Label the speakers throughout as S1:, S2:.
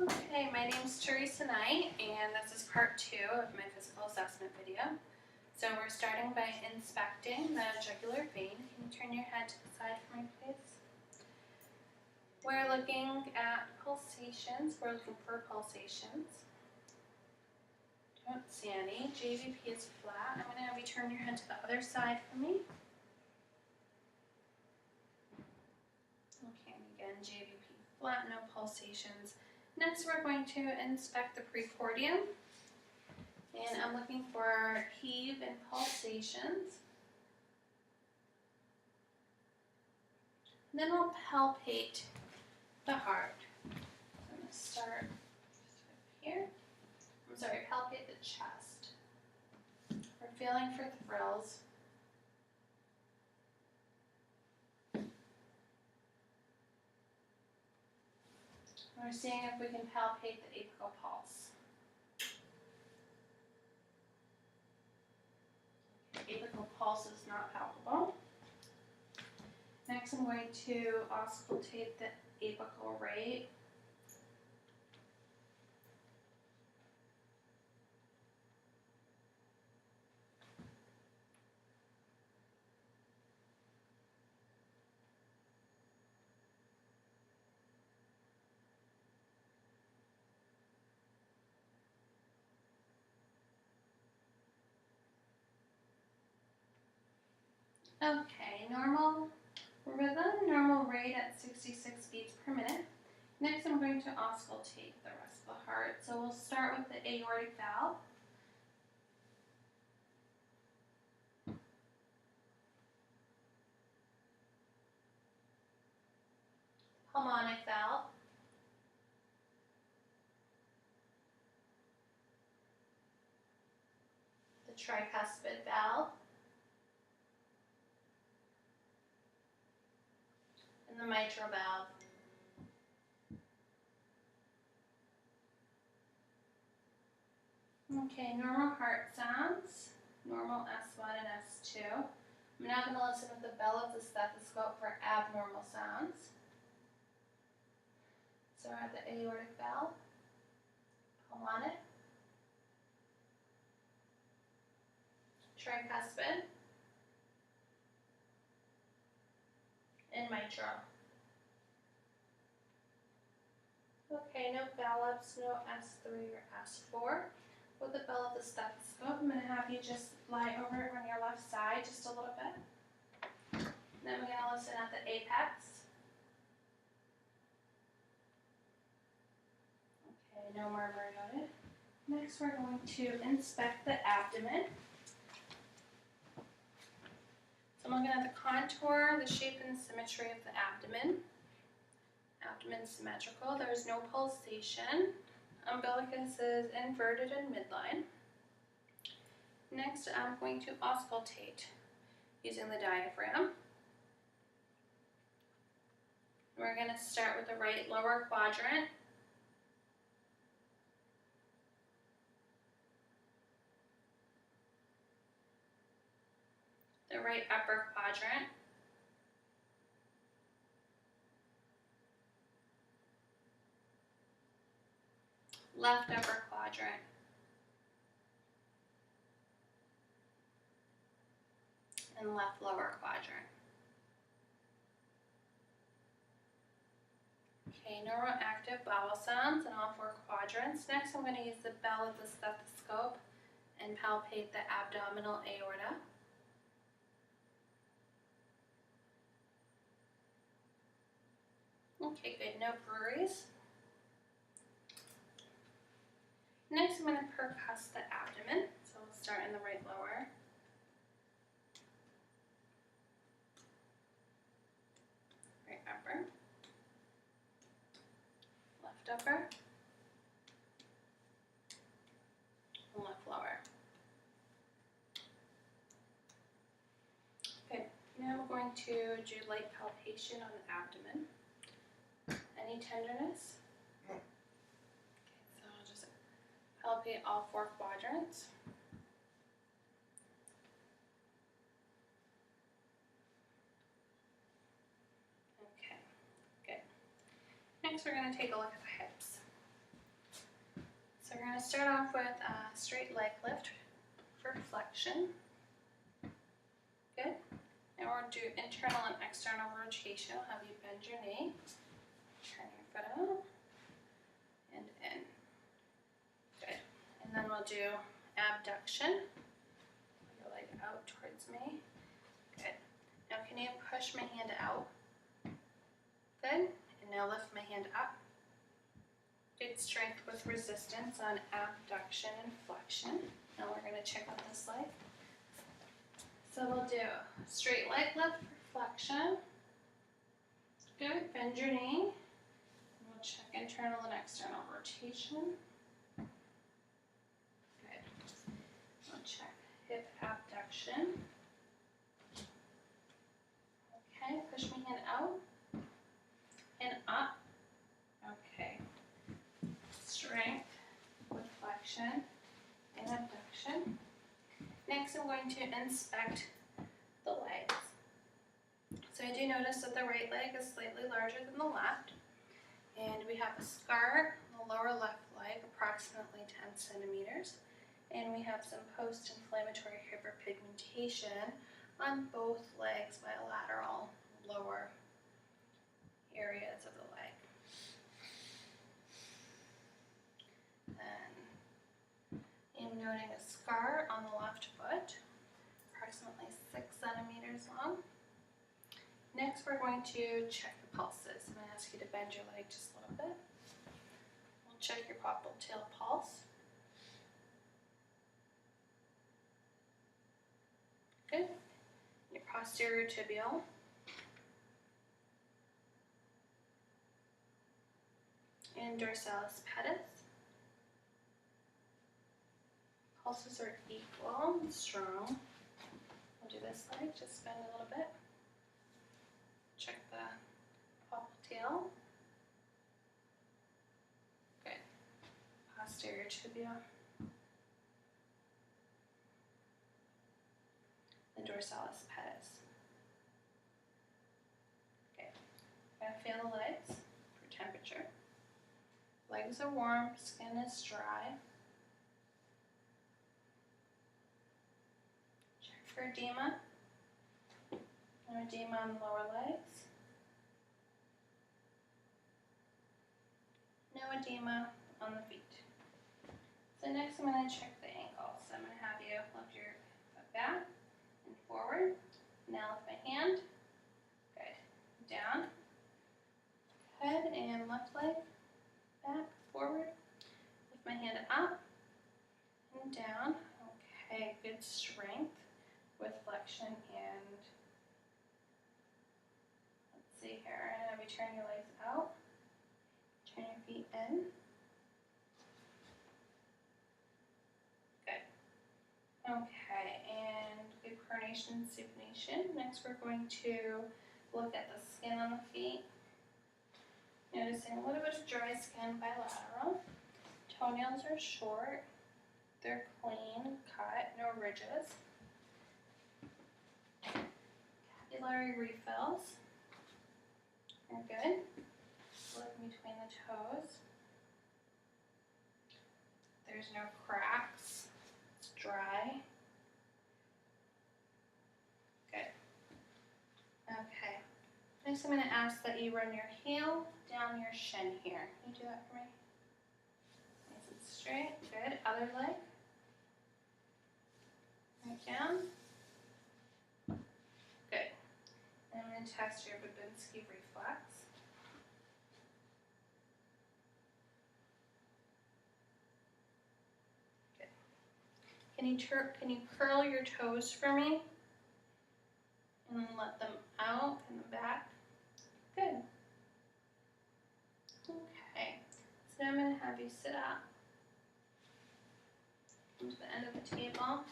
S1: Okay, my name's Teresa Knight, and this is part 2 of my physical assessment video. So we're starting by inspecting the jugular vein. Can you turn your head to the side for me, please? We're looking at pulsations. We're looking for pulsations. Don't see any. JVP is flat. I'm going to have you turn your head to the other side for me. Okay, and again, JVP flat, no pulsations. Next, we're going to inspect the precordium, and I'm looking for heave and pulsations. Then we'll palpate the heart. I'm going to start here. Palpate the chest. We're feeling for thrills. We're seeing if we can palpate the apical pulse. Apical pulse is not palpable. Next, I'm going to auscultate the apical rate. Okay, normal rhythm, normal rate at 66 beats per minute. Next, I'm going to auscultate the rest of the heart. So we'll start with the aortic valve. Pulmonic valve. The tricuspid valve. And the mitral valve. Okay, normal heart sounds, normal S1 and S2. I'm now going to listen with the bell of the stethoscope for abnormal sounds. So we're at the aortic valve, pulmonic, tricuspid, and mitral. Okay, no valves, no S3 or S4. With the bell of the stethoscope, I'm going to have you just lie over it on your left side just a little bit. Then we're going to listen at the apex. Okay, no murmur noted. Next, we're going to inspect the abdomen. So I'm looking at the contour, the shape, and the symmetry of the abdomen. Abdomen symmetrical. There's no pulsation. Umbilicus is inverted in midline. Next, I'm going to auscultate using the diaphragm. We're going to start with the right lower quadrant. The right upper quadrant. Left upper quadrant. And left lower quadrant. Okay, normal active bowel sounds in all 4 quadrants. Next, I'm going to use the bell of the stethoscope and palpate the abdominal aorta. Okay, good, no breweries. Next, I'm going to percuss the abdomen. So we'll start in the right lower. Right upper. Left upper. And left lower. Okay, now we're going to do light palpation on the abdomen. Any tenderness? Okay, so I'll just palpate all 4 quadrants. Okay, good. Next, we're going to take a look at the hips. So we're going to start off with a straight leg lift for flexion. Good. And we'll do internal and external rotation. I'll have you bend your knee, turn your foot out, and in. Good. And then we'll do abduction. Put your leg out towards me. Good. Now can you push my hand out? Good. And now lift my hand up. Good strength with resistance on abduction and flexion. Now we're going to check out this leg. So we'll do straight leg lift for flexion. Good. Bend your knee. We'll check internal and external rotation. Good. We'll check hip abduction. Okay. Push my hand out and up. Okay. Strength with flexion and abduction. Next, I'm going to inspect the legs. So I do notice that the right leg is slightly larger than the left, and we have a scar on the lower left leg, approximately 10 centimeters, and we have some post-inflammatory hyperpigmentation on both legs, bilateral lower areas of the leg. I'm noting a scar on the left foot, approximately 6 centimeters long. Next, we're going to check the pulses. I'm going to ask you to bend your leg just a little bit. We'll check your popliteal pulse. Good. Your posterior tibial. And dorsalis pedis. Pulses are equal and strong. We'll do this leg, just bend a little bit. Check the popliteal. Good. Posterior tibia. The dorsalis pedis. Okay. I'm going to feel the legs for temperature. Legs are warm, skin is dry. For edema, no edema on the lower legs, no edema on the feet. So next I'm going to check the ankles. So I'm going to have you lift your foot back and forward. Now lift my hand. Good. Down. Good. And left leg. Back. Forward. Lift my hand up and down. Okay. Good strength with flexion, and let's see here, and have you turn your legs out, turn your feet in. Good. Okay, and good pronation and supination. Next we're going to look at the skin on the feet. Noticing a little bit of dry skin bilateral. Toenails are short, they're clean, cut, no ridges. Capillary refills are good. Look between the toes. There's no cracks. It's dry. Good. Okay. Next I'm going to ask that you run your heel down your shin here. Can you do that for me? Nice and straight. Good. Other leg. Right down. Good. And I'm going to test your Babinski reflex. Good. Can you curl your toes for me? And then let them out and back. Good. Okay. So now I'm going to have you sit up. Come to the end of the table.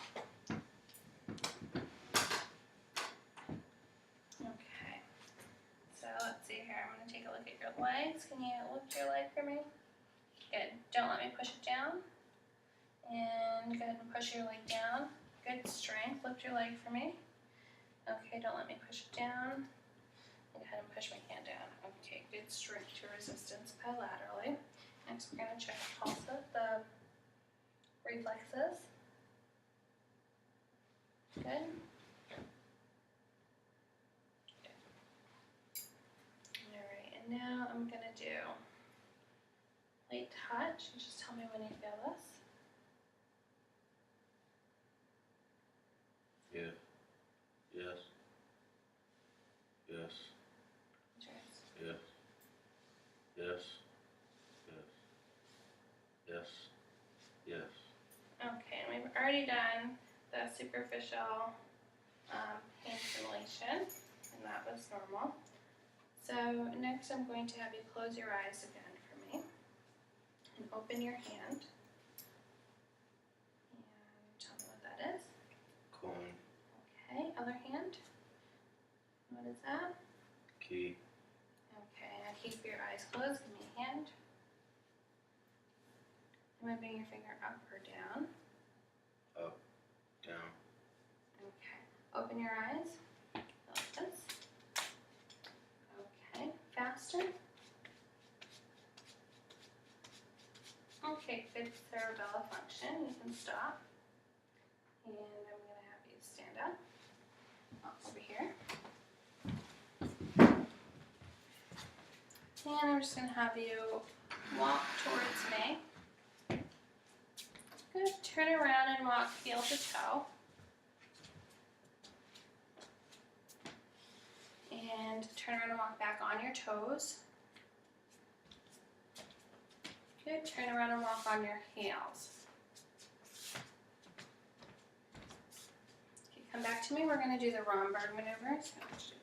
S1: Okay. So let's see here. I'm going to take a look at your legs. Can you lift your leg for me? Good. Don't let me push it down. And go ahead and push your leg down. Good strength. Lift your leg for me. Okay, don't let me push it down. Go ahead and push my hand down. Okay, good strength to resistance bilaterally. Next, we're going to check the pulse of the reflexes. Good. Alright, and now I'm going to do light touch. Just tell me when you feel this.
S2: Yeah. Yes. Yes. Yes. Yes. Yes. Yes. Yes.
S1: Okay, and we've already done the superficial hand simulation, and that was normal. So next I'm going to have you close your eyes again for me and open your hand. And tell me what that is.
S2: Coin.
S1: Okay, other hand. What is that?
S2: Key.
S1: Okay, now keep your eyes closed. Give me a hand. Moving your finger up or down.
S2: Up. Down.
S1: Okay. Open your eyes. Like this. Okay. Faster. Okay, good cerebellar function. You can stop. And I'm going to have you stand up. Over here. And I'm just going to have you walk towards me. Good. Turn around and walk heel to toe. And turn around and walk back on your toes. Good. Turn around and walk on your heels. Okay, come back to me. We're going to do the Romberg maneuver. So let's do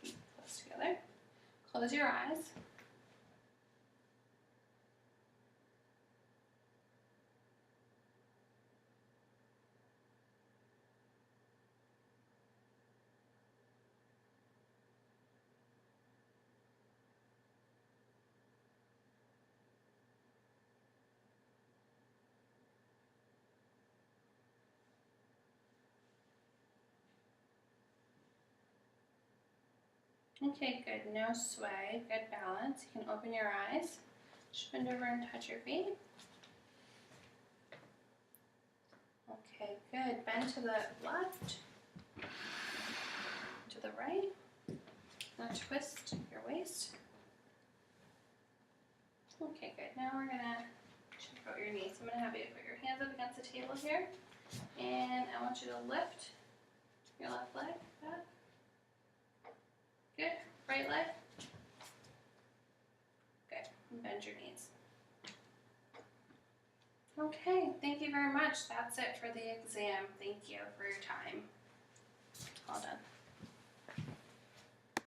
S1: feet close together. Close your eyes. Okay, good. No sway. Good balance. You can open your eyes. Just bend over and touch your feet. Okay, good. Bend to the left, to the right. Now twist your waist. Okay, good. Now we're going to check out your knees. I'm going to have you put your hands up against the table here. And I want you to lift your left leg back. Good. Right leg. Good. And bend your knees. Okay, thank you very much. That's it for the exam. Thank you for your time.